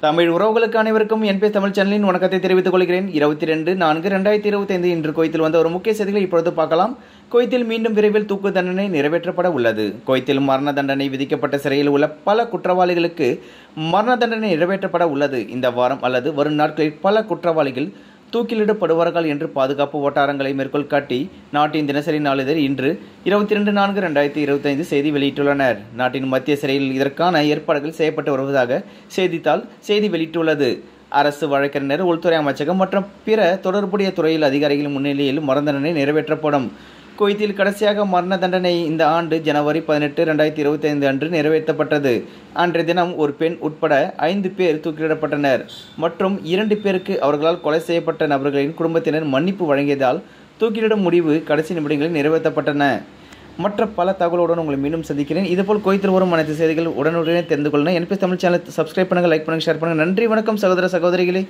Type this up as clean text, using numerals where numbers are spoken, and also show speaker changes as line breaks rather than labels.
தமிழ் உறவுகளுக்கு அனைவருக்கும் என்பி தமிழ் சேனலின் வணக்கத்தை தெரிவித்துக் கொள்கிறேன். 22/4/2025 இன்று குவைத்தில் வந்த ஒரு முக்கிய செய்திகளை இப்பொழுது பார்க்கலாம். குவைத்தில் மீண்டும் விரைவில் தூக்கு தண்டனை நிறைவேற்றப்பட உள்ளது. குவைத்தில் மரண தண்டனை விதிக்கப்பட்ட சிறையில் உள்ள பல குற்றவாளிகளுக்கு மரண தண்டனை நிறைவேற்றப்பட உள்ளது. இந்த வாரம் அல்லது வரும் நாட்களில் பல குற்றவாளிகள் தூக்கிலிடப்படுவார்கள் என்று பாதுகாப்பு வட்டாரங்களை மேற்கோள் காட்டி நாட்டின் தினசரி நாளிதழ் இன்று 22/4/2025 செய்தி வெளியிட்டுள்ளனர். நாட்டின் மத்திய சிறையில் இதற்கான ஏற்பாடுகள் செய்யப்பட்டு வருவதாக செய்தித்தாள் செய்தி வெளியிட்டுள்ளது. அரசு வழக்கறிஞர், உள்துறை அமைச்சகம் மற்றும் பிற தொடர்புடைய துறையில் அதிகாரிகள் முன்னிலையில் மரண தண்டனை நிறைவேற்றப்படும். குவைத்தில் கடைசியாக மரண தண்டனை இந்த ஆண்டு ஜனவரி 18, 2025 அன்று நிறைவேற்றப்பட்டது. அன்றைய தினம் ஒரு பெண் உட்பட 5 பேர் தூக்கிலிடப்பட்டனர் மற்றும் 2 பேருக்கு அவர்களால் கொலை செய்யப்பட்ட நபர்களின் குடும்பத்தினர் மன்னிப்பு வழங்கியதால் தூக்கிலிடும் முடிவு கடைசி நிமிடங்களில் நிறைவேற்றப்பட்டன. மற்ற பல தகவலுடன் உங்களை மீண்டும் சந்திக்கிறேன். இதுபோல் குவைத்தில் வரும் அனைத்து செய்திகள் உடனுடனே தெரிந்து கொள்ளணும். என்பி தமிழ் சேனலை சப்ஸ்கிரைப் பண்ணுங்கள், லைக் பண்ணுங்கள், ஷேர் பண்ணுங்கள். நன்றி, வணக்கம் சகோதர சகோதரிகளே.